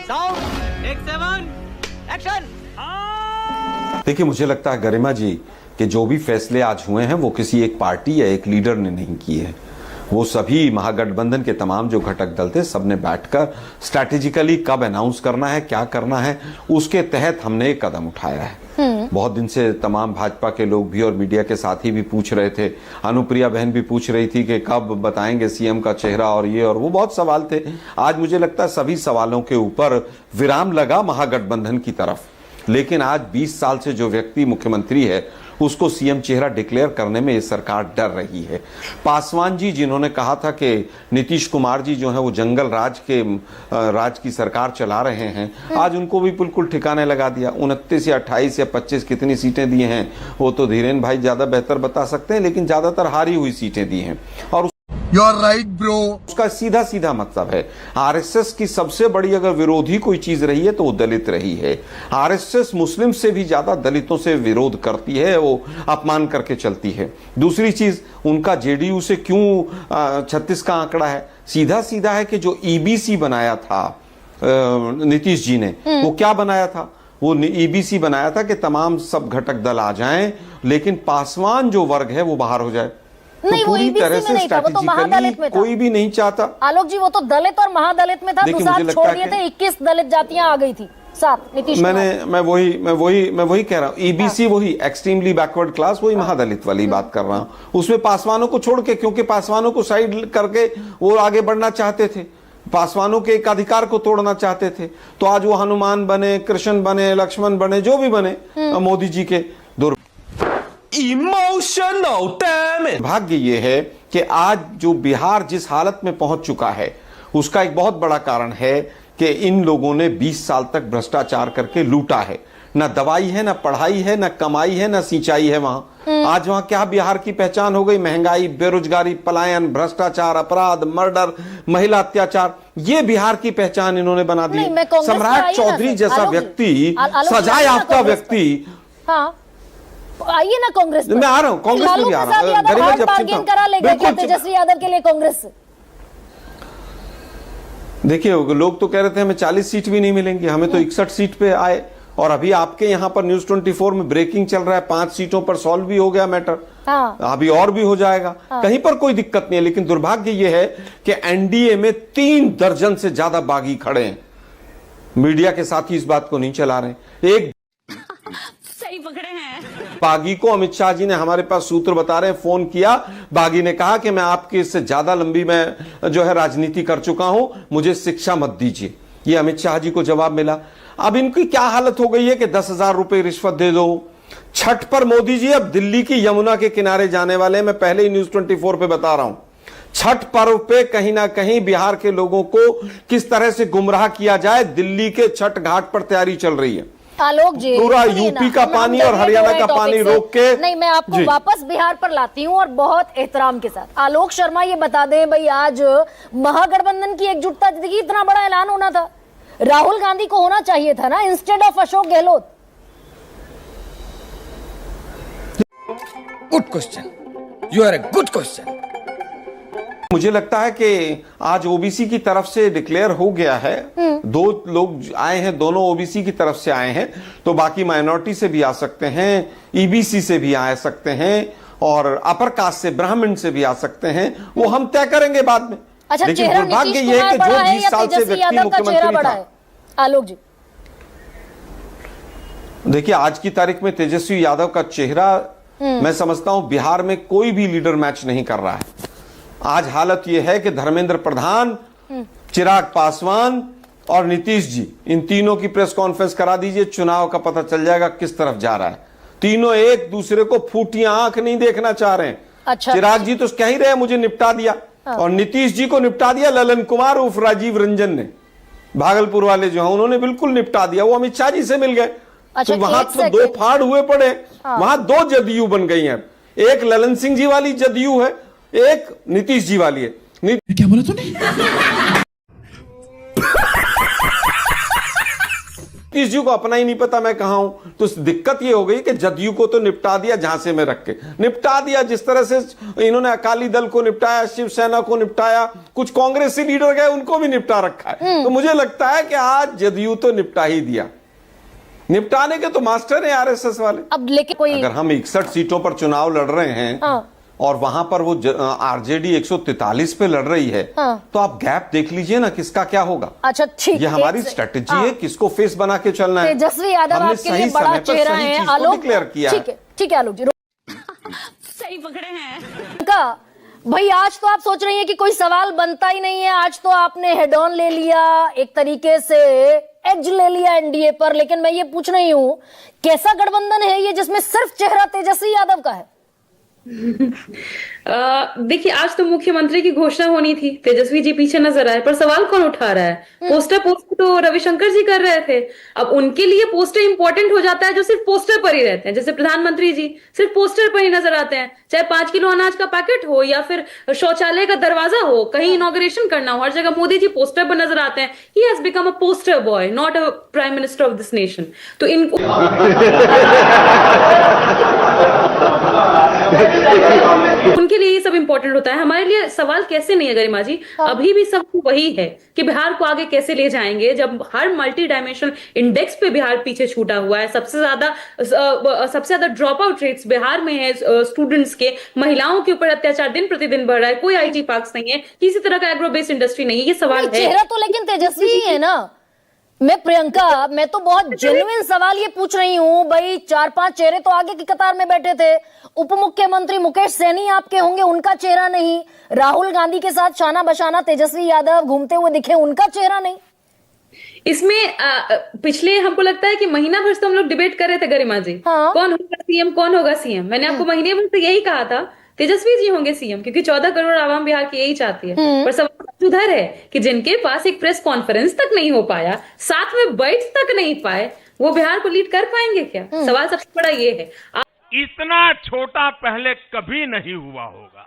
Sound take 7 action. देखिए, मुझे लगता है गरिमा जी कि जो भी फैसले आज हुए हैं वो किसी एक पार्टी या एक लीडर ने नहीं किए हैं। वो सभी महागठबंधन के तमाम जो घटक दल थे सबने बैठकर स्ट्रैटेजिकली कब अनाउंस करना है, क्या करना है, उसके तहत हमने एक कदम उठाया है। बहुत दिन से तमाम भाजपा के लोग भी और मीडिया के साथी भी पूछ रहे थे, अनुप्रिया बहन भी पूछ रही थी कि कब बताएंगे सीएम का चेहरा और ये और वो, बहुत सवाल थे। आज मुझे लगता है सभी सवालों के ऊपर विराम लगा महागठबंधन की तरफ। लेकिन आज 20 साल से जो व्यक्ति मुख्यमंत्री है उसको सीएम चेहरा डिक्लेयर करने में ये सरकार डर रही है। पासवान जी जिन्होंने कहा था कि नीतीश कुमार जी जो है वो जंगल राज की सरकार चला रहे हैं, आज उनको भी बिल्कुल ठिकाने लगा दिया। 29 या 28 या 25 कितनी सीटें दी हैं वो तो धीरेन भाई ज्यादा बेहतर बता सकते हैं, लेकिन ज्यादातर हारी हुई सीटें दी हैं। और You are right, bro. उसका सीधा सीधा मतलब है आरएसएस की सबसे बड़ी अगर विरोधी कोई चीज रही है तो वो दलित रही है। आरएसएस मुस्लिम से भी ज्यादा दलितों से विरोध करती है, वो अपमान करके चलती है। दूसरी चीज, उनका जेडीयू से क्यों 36 का आंकड़ा है, सीधा सीधा है कि जो ईबीसी बनाया था नीतीश जी ने, वो क्या बनाया था, वो ईबीसी बनाया था कि तमाम सब घटक दल आ जाएं लेकिन पासवान जो वर्ग है वो बाहर हो जाए। नहीं, तो पूरी तरह से नहीं था, वो तो महादलित में था। कोई भी नहीं चाहता। आलोक जी, वो तो दलित और महादलित में था, तो साथ छोड़ दिए थे, 21 दलित जातियां आ गई थी साथ नीतीश। मैं वही कह रहा हूँ, ईबीसी वही एक्सट्रीमली बैकवर्ड क्लास, वही महादलित वाली बात कर रहा हूँ। उसमें पासवानों को छोड़ के, क्योंकि पासवानों को साइड करके वो आगे बढ़ना चाहते थे, पासवानों के एक अधिकार को तोड़ना चाहते थे। तो आज वो हनुमान बने, कृष्ण बने, लक्ष्मण बने, जो भी बने मोदी जी के इमोशनल डैमेज। भाग्य ये है कि आज जो बिहार जिस हालत में पहुंच चुका है उसका एक बहुत बड़ा कारण है कि इन लोगों ने 20 साल तक भ्रष्टाचार करके लूटा है। ना दवाई है, ना पढ़ाई है, ना कमाई है, ना सिंचाई है वहां। आज वहां क्या बिहार की पहचान हो गई? महंगाई, बेरोजगारी, पलायन, भ्रष्टाचार, अपराध, मर्डर, महिला अत्याचार, ये बिहार की पहचान इन्होंने बना दी। सम्राट चौधरी जैसा व्यक्ति, सजा याफ्ता व्यक्ति, आइए ना कांग्रेस में। मैं आ रहा हूँ, कांग्रेस में भी आ रहा हूँ। बार्गेन करा लेगा क्या तेजस्वी यादव के लिए कांग्रेस से? देखिए, लोग तो कह रहे थे हमें 40 सीट भी नहीं मिलेंगी, हमें तो 61 सीट पे आए। और अभी आपके यहाँ पर न्यूज 24 में ब्रेकिंग चल रहा है, 5 सीटों पर सॉल्व भी हो गया मैटर। अभी और भी हो जाएगा। कहीं पर कोई दिक्कत नहीं है। लेकिन दुर्भाग्य यह है कि एनडीए में 3 दर्जन से ज्यादा बागी खड़े हैं। मीडिया के साथ ही इस बात को नहीं चला रहे। एक सही पकड़े हैं। बागी को अमित शाह जी ने, हमारे पास सूत्र बता रहे हैं, फोन किया। बागी ने कहा कि मैं आपकी इससे ज्यादा लंबी मैं जो है राजनीति कर चुका हूं, मुझे शिक्षा मत दीजिए। ये अमित शाह जी को जवाब मिला। अब इनकी क्या हालत हो गई है कि 10,000 रुपए रिश्वत दे दो। छठ पर मोदी जी अब दिल्ली की यमुना के किनारे जाने वाले, मैं पहले ही न्यूज 24 पे बता रहा हूं। छठ पर्व पे कहीं ना कहीं बिहार के लोगों को किस तरह से गुमराह किया जाए, दिल्ली के छठ घाट पर तैयारी चल रही है। आलोक जी, पूरा यूपी का पानी और हरियाणा का पानी रोक के। नहीं, मैं आपको वापस बिहार पर लाती हूँ और बहुत एहतराम के साथ। आलोक शर्मा, ये बता दें भाई, आज महागठबंधन की एकजुटता, देखिए इतना बड़ा ऐलान होना था, राहुल गांधी को होना चाहिए था ना, instead of Ashok Gehlot. Good question, you are a good question. मुझे लगता है कि आज ओबीसी की तरफ से डिक्लेयर हो गया है। 2 लोग आए हैं, दोनों ओबीसी की तरफ से आए हैं, तो बाकी माइनॉरिटी से भी आ सकते हैं, ईबीसी से भी आ सकते हैं और अपर कास्ट से, ब्राह्मण से भी आ सकते हैं। वो हम तय करेंगे बाद में। अच्छा, लेकिन दुर्भाग्य यह है कि जो 20 साल से व्यक्ति मुख्यमंत्री था। आलोक जी, देखिए, आज की तारीख में तेजस्वी यादव का चेहरा, मैं समझता हूं बिहार में कोई भी लीडर मैच नहीं कर रहा है। आज हालत यह है कि धर्मेंद्र प्रधान, चिराग पासवान और नीतीश जी, इन तीनों की प्रेस कॉन्फ्रेंस करा दीजिए, चुनाव का पता चल जाएगा किस तरफ जा रहा है। तीनों एक दूसरे को फूटी आंख नहीं देखना चाह रहे हैं। अच्छा, चिराग जी तो कह ही रहे मुझे निपटा दिया, और नीतीश जी को निपटा दिया ललन कुमार उर्फ राजीव रंजन ने, भागलपुर वाले जो है उन्होंने बिल्कुल निपटा दिया। वो अमित शाह जी से मिल गए। अच्छा, तो वहां तो 2 फाड़ हुए पड़े। वहां 2 जदयू बन गई हैं। एक ललन सिंह जी वाली जदयू है, एक नीतीश जी वाली है। क्या बोला तूने? किसी को अपना ही नहीं पता मैं कहां हूं। तो दिक्कत ये हो गई कि जदयू को तो निपटा दिया, झांसे में रख के निपटा दिया, जिस तरह से इन्होंने अकाली दल को निपटाया, शिवसेना को निपटाया, कुछ कांग्रेसी लीडर गए उनको भी निपटा रखा है। तो मुझे लगता है कि आज जदयू तो निपटा ही दिया, निपटाने के तो मास्टर हैं आरएसएस वाले। अब लेकिन कोई अगर हम 61 सीटों पर चुनाव लड़ रहे हैं, हाँ। और वहां पर वो आरजेडी 143 पे लड़ रही है, हाँ। तो आप गैप देख लीजिए ना किसका क्या होगा। अच्छा ठीक, ये हमारी स्ट्रेटेजी है, किसको फेस बना के चलना है। तेजस्वी यादव हमने आपके लिए सही बड़ा समय पर चेहरा सही है, चीज को आलोक डिक्लेयर किया है। ठीक है आलोक जी सही पकड़े हैं। का भाई, आज तो आप सोच रही हैं कि कोई सवाल बनता ही नहीं है, आज तो आपने हेड ऑन ले लिया, एक तरीके से एज ले लिया एनडीए पर। लेकिन मैं ये पूछ रही हूं, कैसा गठबंधन है ये जिसमें सिर्फ चेहरा तेजस्वी यादव का है? देखिए, आज तो मुख्यमंत्री की घोषणा होनी थी, तेजस्वी जी पीछे नजर आए, पर सवाल कौन उठा रहा है? पोस्टर तो रविशंकर जी कर रहे थे। अब उनके लिए पोस्टर इंपॉर्टेंट हो जाता है जो सिर्फ पोस्टर पर ही रहते हैं। जैसे प्रधानमंत्री जी सिर्फ पोस्टर पर ही नजर आते हैं, चाहे 5 किलो अनाज का पैकेट हो या फिर शौचालय का दरवाजा हो, कहीं इनॉग्रेशन करना हो, हर जगह मोदी जी पोस्टर पर नजर आते हैं। He has become a poster boy, not a prime minister of this nation. तो इनको उनके लिए ये सब इंपॉर्टेंट होता है, हमारे लिए सवाल कैसे नहीं है गरिमा जी। अभी भी सब वही है कि बिहार को आगे कैसे ले जाएंगे, जब हर मल्टी डायमेंशनल इंडेक्स पे बिहार पीछे छूटा हुआ है। सबसे ज्यादा ड्रॉप आउट रेट्स बिहार में है, स्टूडेंट्स के, महिलाओं के ऊपर अत्याचार दिन प्रतिदिन बढ़ रहा है, कोई आईटी पार्क्स नहीं है, किसी तरह का एग्रो बेस्ड इंडस्ट्री नहीं है। ये सवाल है। चेहरा तो लेकिन तेजस्वी ही है ना। मैं तो बहुत जेन्युइन सवाल ये पूछ रही हूँ भाई। 4-5 चेहरे तो आगे की कतार में बैठे थे। उप मुख्यमंत्री मुकेश सहनी आपके होंगे, उनका चेहरा नहीं। राहुल गांधी के साथ शाना बशाना तेजस्वी यादव घूमते हुए दिखे, उनका चेहरा नहीं। इसमें पिछले हमको लगता है कि महीना भर से हम लोग डिबेट कर रहे थे गरिमा जी, हाँ। कौन होगा सीएम, कौन होगा सीएम। मैंने आपको महीने भर से यही कहा था, तेजस्वी जी होंगे सीएम, क्योंकि 14 करोड़ आवाम बिहार की यही चाहती है। पर सवाल उधर है कि जिनके पास एक प्रेस कॉन्फ्रेंस तक नहीं हो पाया, साथ में बैठ तक नहीं पाए, वो बिहार को लीड कर पाएंगे क्या? सवाल सबसे बड़ा ये है। इतना छोटा पहले कभी नहीं हुआ होगा।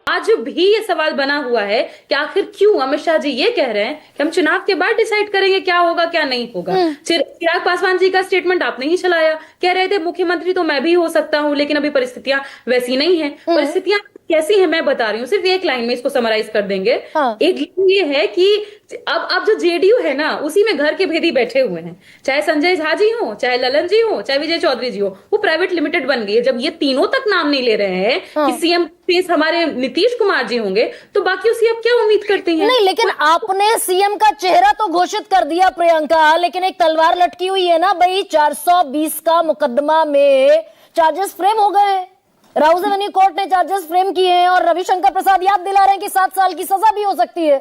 आज भी ये सवाल बना हुआ है कि आखिर क्यों अमित शाह जी ये कह रहे हैं कि हम चुनाव के बाद डिसाइड करेंगे क्या होगा क्या नहीं होगा। चिराग पासवान जी का स्टेटमेंट आपने ही चलाया, कह रहे थे मुख्यमंत्री तो मैं भी हो सकता हूं, लेकिन अभी परिस्थितियां वैसी नहीं है। परिस्थितियां कैसी है मैं बता रही हूँ, सिर्फ एक लाइन में इसको समराइज कर देंगे। हाँ। एक लाइन ये है कि अब जो जेडीयू है ना, उसी में घर के भेदी बैठे हुए हैं। चाहे संजय झा जी हो, चाहे ललन जी हो, चाहे विजय चौधरी जी हो, वो प्राइवेट लिमिटेड बन गई है। जब ये तीनों तक नाम नहीं ले रहे हैं कि सीएम फेस हमारे नीतीश कुमार जी होंगे, तो बाकी उसकी अब क्या उम्मीद करती हैं? नहीं, लेकिन आपने सीएम का चेहरा तो घोषित कर दिया प्रियंका, लेकिन एक तलवार लटकी हुई है ना भाई। 420 का मुकदमा में चार्जेस फ्रेम हो गए, राउज एवेन्यू कोर्ट ने चार्जेस फ्रेम किए हैं, और रविशंकर प्रसाद याद दिला रहे हैं कि 7 साल की सजा भी हो सकती है।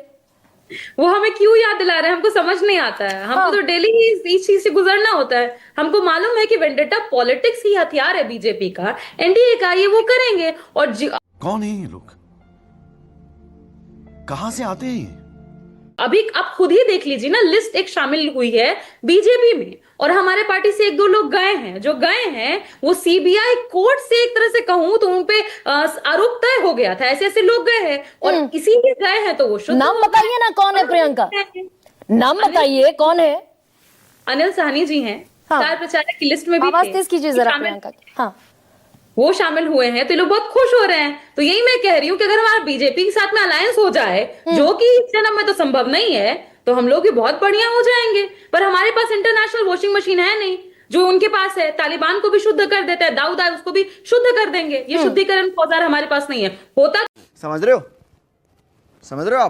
वो हमें क्यों याद दिला रहे हैं, हमको समझ नहीं आता है। हमको तो डेली इस चीज से गुजरना होता है। हमको मालूम है कि वेंडेटा पॉलिटिक्स ही हथियार है बीजेपी का, एनडीए का, ये वो करेंगे। और कौन है ये लोग, कहां से आते हैं? अभी आप खुद ही देख लीजिए ना, लिस्ट एक शामिल हुई है बीजेपी में, और हमारे पार्टी से 1-2 लोग गए हैं। जो गए हैं वो सीबीआई कोर्ट से, एक तरह से कहूं तो उनपे आरोप तय हो गया था, ऐसे ऐसे लोग गए हैं और इसीलिए गए हैं। तो वो शुद्ध नाम बताइए ना, कौन है प्रियंका? नाम बताइए कौन है? अनिल साहनी जी हैं, स्टार प्रचारक की लिस्ट में भी आवाज तेज कीजिए जरा प्रियंका की। हाँ, वो शामिल हुए हैं, तो ये लोग बहुत खुश हो रहे हैं। तो यही मैं कह रही हूँ कि अगर हमारा बीजेपी के साथ में अलायंस हो जाए, जो कि इस जन्म में तो संभव नहीं है, तो हम लोग भी बहुत बढ़िया हो जाएंगे। पर हमारे पास इंटरनेशनल वॉशिंग मशीन है नहीं, जो उनके पास है। तालिबान को भी शुद्ध कर देता है, दाऊद आए उसको भी शुद्ध कर देंगे। ये शुद्धिकरण का औजार हमारे पास नहीं है। होता समझ रहे हो आप, समझ रहे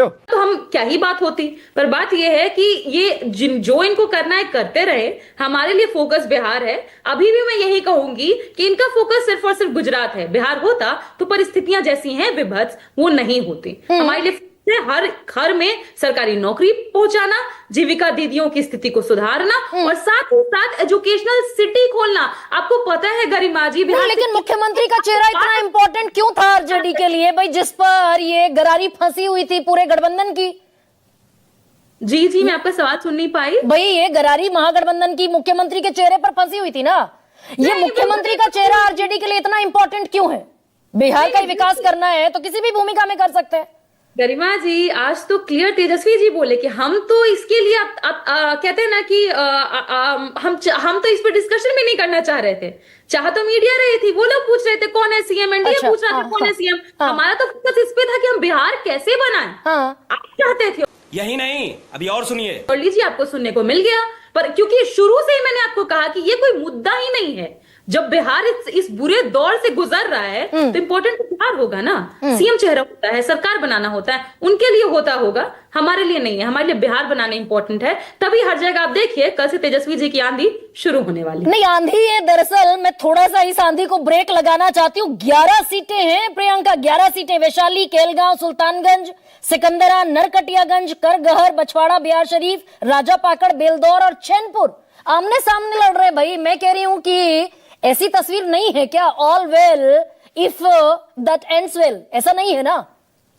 हो? तो हम क्या ही बात होती। पर बात यह है कि ये जो इनको करना है करते रहे। हमारे लिए फोकस बिहार है। अभी भी मैं यही कहूंगी कि इनका फोकस सिर्फ और सिर्फ गुजरात है। बिहार होता तो परिस्थितियां जैसी हैं विभत्स, वो नहीं होती। हमारे लिए हर घर में सरकारी नौकरी पहुंचाना, जीविका दीदियों की स्थिति को सुधारना, और साथ ही साथ एजुकेशनल सिटी खोलना। आपको पता है गरिमा जी, लेकिन मुख्यमंत्री का चेहरा इतना इंपॉर्टेंट क्यों था आरजेडी के लिए भाई, जिस पर ये गरारी फंसी हुई थी पूरे गठबंधन की? जी मैं आपका सवाल सुन नहीं पाई भाई। ये गरारी महागठबंधन की मुख्यमंत्री के चेहरे पर फंसी हुई थी ना। ये मुख्यमंत्री का चेहरा आरजेडी के लिए इतना इंपॉर्टेंट क्यों है? बिहार का विकास करना है तो किसी भी भूमिका में कर सकते हैं। गरिमा जी, आज तो क्लियर तेजस्वी जी बोले कि हम तो इसके लिए कहते हैं ना कि हम तो इस पर डिस्कशन भी नहीं करना चाह रहे थे। चाह तो मीडिया रही थी, वो लोग पूछ रहे थे कौन है सीएम, एनडीए अच्छा, पूछ रहा था हाँ, कौन है सीएम। हमारा तो फोकस इस पे था कि हम बिहार कैसे बनाएं। आप चाहते थे। यही नहीं, अभी और सुनिए। और लीजिए, आपको सुनने को मिल गया। पर क्योंकि शुरू से ही मैंने आपको कहा कि ये कोई मुद्दा ही नहीं है। जब बिहार इस बुरे दौर से गुजर रहा है तो इम्पोर्टेंट तो बिहार होगा ना। सीएम चेहरा होता है, सरकार बनाना होता है, उनके लिए होता होगा, हमारे लिए नहीं है। हमारे लिए बिहार बनाना इंपॉर्टेंट है। तभी हर जगह आप देखिए कल से तेजस्वी जी की आंधी शुरू होने वाली। नहीं, आंधी है दरअसल। मैं थोड़ा सा इस आंधी को ब्रेक लगाना चाहती हूँ। 11 सीटें हैं प्रियंका, 11 सीटें। वैशाली, केलगांव, सुल्तानगंज, सिकंदरा, नरकटियागंज, करगहर, बछवाड़ा, बिहार शरीफ, राजापाकड़, बेलदौर और चैनपुर आमने सामने लड़ रहे। भाई मैं कह रही हूं कि ऐसी तस्वीर नहीं है क्या all well if that ends well? ऐसा नहीं है ना?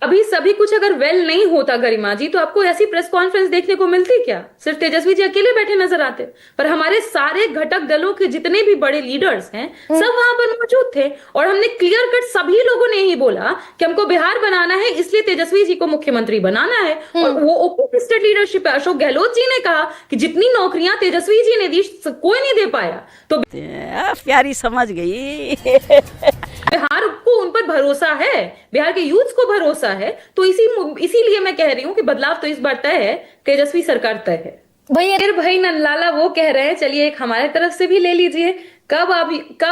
अभी सभी कुछ अगर वेल नहीं होता गरिमा जी, तो आपको ऐसी प्रेस कॉन्फ्रेंस देखने को मिलती क्या? सिर्फ तेजस्वी जी अकेले बैठे नजर आते। पर हमारे सारे घटक दलों के जितने भी बड़े लीडर्स हैं सब वहां पर मौजूद थे। और हमने क्लियर कट सभी लोगों ने ही बोला कि हमको बिहार बनाना है, इसलिए तेजस्वी जी को मुख्यमंत्री बनाना है। और वो ओपन स्टेट लीडरशिप है। अशोक गहलोत जी ने कहा कि जितनी नौकरियां तेजस्वी जी ने दी कोई नहीं दे पाया। तो प्यारी समझ गई। बिहार को उन पर भरोसा है, बिहार के यूथ को भरोसा है। तो इसीलिए मैं कह रही हूँ कि बदलाव तो इस बार तय है, तेजस्वी सरकार तय है। भाई नंदलाला वो कह रहे हैं, चलिए एक हमारे तरफ से भी ले लीजिए। कब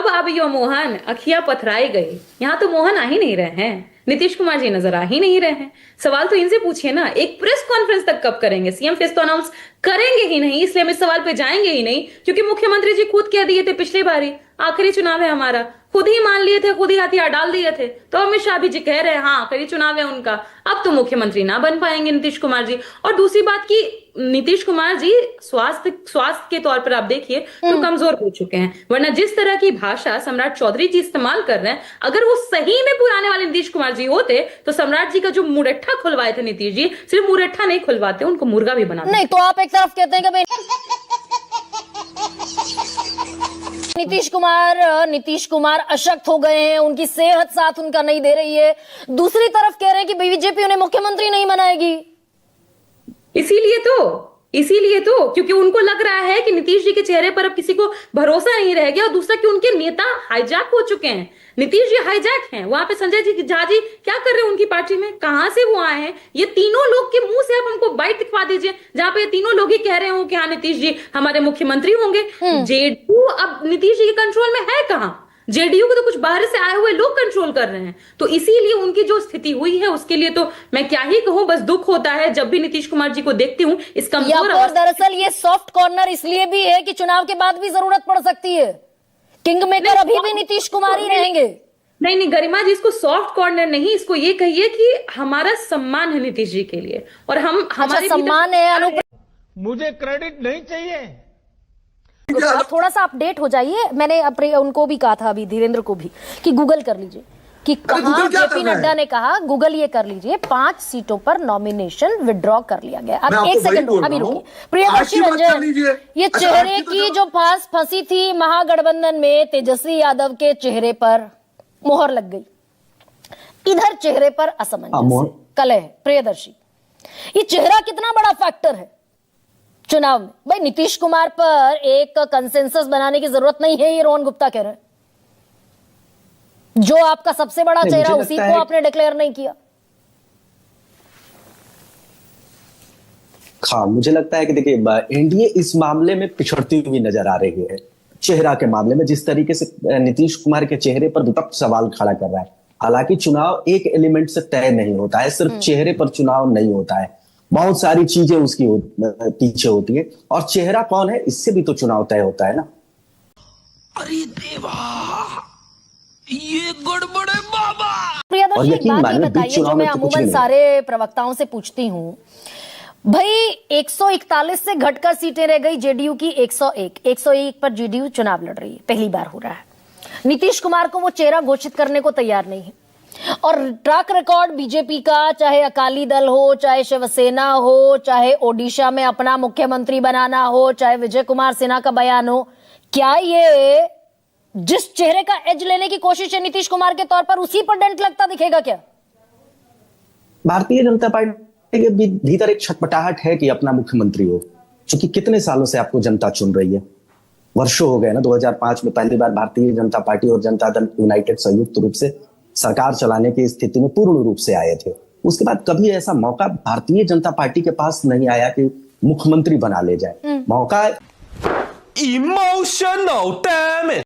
आप यो मोहन, अखियां पथराई गई। यहाँ तो मोहन आ ही नहीं रहे हैं, नीतीश कुमार जी नजर आ ही नहीं रहे हैं। सवाल तो इनसे पूछिए ना, एक प्रेस कॉन्फ्रेंस तक कब करेंगे? सीएम फेस तो अनाउंस करेंगे ही नहीं, इसलिए हम इस सवाल पे जाएंगे ही नहीं। क्योंकि मुख्यमंत्री जी खुद कह दिए थे पिछली बारी, आखिरी चुनाव है हमारा, खुद ही मान लिए थे, खुद ही हथियार डाल दिए थे। तो अमित शाह भी जी कह रहे हैं हाँ आखिरी चुनाव है उनका, अब तो मुख्यमंत्री ना बन पाएंगे नीतीश कुमार जी। और दूसरी बात की नीतीश कुमार जी स्वास्थ्य के तौर पर आप देखिए तो कमजोर हो चुके हैं। वरना जिस तरह की भाषा सम्राट चौधरी जी इस्तेमाल कर रहे हैं, अगर वो सही में पुराने वाले नीतीश कुमार जी होते तो सम्राट जी का जो मुरट्ठा खुलवाए थे नीतीश जी, सिर्फ मुरट्ठा नहीं खुलवाते, उनको मुर्गा भी बनाते। नहीं तो आप एक तरफ कहते हैं कि नीतीश कुमार अशक्त हो गए हैं, उनकी सेहत साथ उनका नहीं दे रही है। दूसरी तरफ कह रहे हैं कि बीजेपी उन्हें मुख्यमंत्री नहीं बनाएगी। इसीलिए तो क्योंकि उनको लग रहा है कि नीतीश जी के चेहरे पर अब किसी को भरोसा नहीं रह गया। और दूसरा कि उनके नेता हाईजैक हो चुके हैं। नीतीश जी हाईजैक हैं। वहां पे संजय जी झा जी क्या कर रहे हैं उनकी पार्टी में, कहां से वो आए हैं? ये तीनों लोग के मुंह से आप हमको बाइट दिखवा दीजिए जहां पे तीनों लोग ही कह रहे हो कि हाँ नीतीश जी हमारे मुख्यमंत्री होंगे। जेडीयू अब नीतीश जी के कंट्रोल में है कहां? जेडीयू को तो कुछ बाहर से आए हुए लोग कंट्रोल कर रहे हैं। तो इसीलिए उनकी जो स्थिति हुई है उसके लिए तो मैं क्या ही कहूं, बस दुख होता है जब भी नीतीश कुमार जी को देखती हूं। इस कमजोर दरअसल ये सॉफ्ट कॉर्नर इसलिए भी है कि चुनाव के बाद भी जरूरत पड़ सकती है। किंग मेकर अभी भी नीतीश कुमार ही रहेंगे। नहीं गरिमा जी, इसको सॉफ्ट कॉर्नर नहीं, इसको ये कहिए कि हमारा सम्मान है नीतीश जी के लिए। और हम हमारे सम्मान है। मुझे क्रेडिट नहीं चाहिए। थोड़ा सा अपडेट हो जाइए। मैंने अपने उनको भी कहा था, अभी धीरेन्द्र को भी, कि गूगल कर लीजिए कि कहां जेपी नड्डा ने कहा, गूगल ये कर लीजिए 5 सीटों पर नॉमिनेशन विड्रॉ कर लिया गया। अब एक सेकंड अभी रुकिए। प्रियदर्शी रंजन, ये चेहरे की जो फंसी थी महागठबंधन में, तेजस्वी यादव के चेहरे पर मोहर लग गई, इधर चेहरे पर असमंजस, कलह। प्रियदर्शी, ये चेहरा कितना बड़ा फैक्टर है चुनाव में? भाई नीतीश कुमार पर एक कंसेंसस बनाने की जरूरत नहीं है, ये रोहन गुप्ता कह रहे हैं। जो आपका सबसे बड़ा चेहरा उसी को आपने डिक्लेयर नहीं किया। हाँ, मुझे लगता है कि देखिए एनडीए इस मामले में पिछड़ती हुई नजर आ रही है। चेहरा के मामले में जिस तरीके से नीतीश कुमार के चेहरे पर विपक्ष सवाल खड़ा कर रहा है। हालांकि चुनाव एक एलिमेंट से तय नहीं होता है, सिर्फ चेहरे पर चुनाव नहीं होता है, बहुत सारी चीजें उसकी पीछे होती है। और चेहरा कौन है इससे भी तो चुनाव तय होता है ना। अरे देवा, ये गड़बड़ है बाबा। प्रियदर्शी, एक बात ही बताइए जो मैं अमूमन सारे प्रवक्ताओं से पूछती हूँ। भाई 141 से घटकर सीटें रह गई जेडीयू की 101 पर जेडीयू चुनाव लड़ रही है, पहली बार हो रहा है। नीतीश कुमार को वो चेहरा घोषित करने को तैयार नहीं है। और ट्रैक रिकॉर्ड बीजेपी का, चाहे अकाली दल हो, चाहे शिवसेना हो, चाहे ओडिशा में अपना मुख्यमंत्री बनाना हो, चाहे विजय कुमार सिन्हा का बयान हो, क्या ये जिस चेहरे का एज लेने की कोशिश है नीतीश कुमार के तौर पर, उसी पर डेंट लगता दिखेगा क्या? भारतीय जनता पार्टी के भीतर एक छटपटाहट है कि अपना मुख्यमंत्री हो, क्योंकि कितने सालों से आपको जनता चुन रही है, वर्षों हो गए ना। 2005 में पहली बार भारतीय जनता पार्टी और जनता दल यूनाइटेड संयुक्त रूप से सरकार चलाने की स्थिति में पूर्ण रूप से आए थे। उसके बाद कभी ऐसा मौका भारतीय जनता पार्टी के पास नहीं आया कि मुख्यमंत्री बना ले जाए। मौका Emotional damage.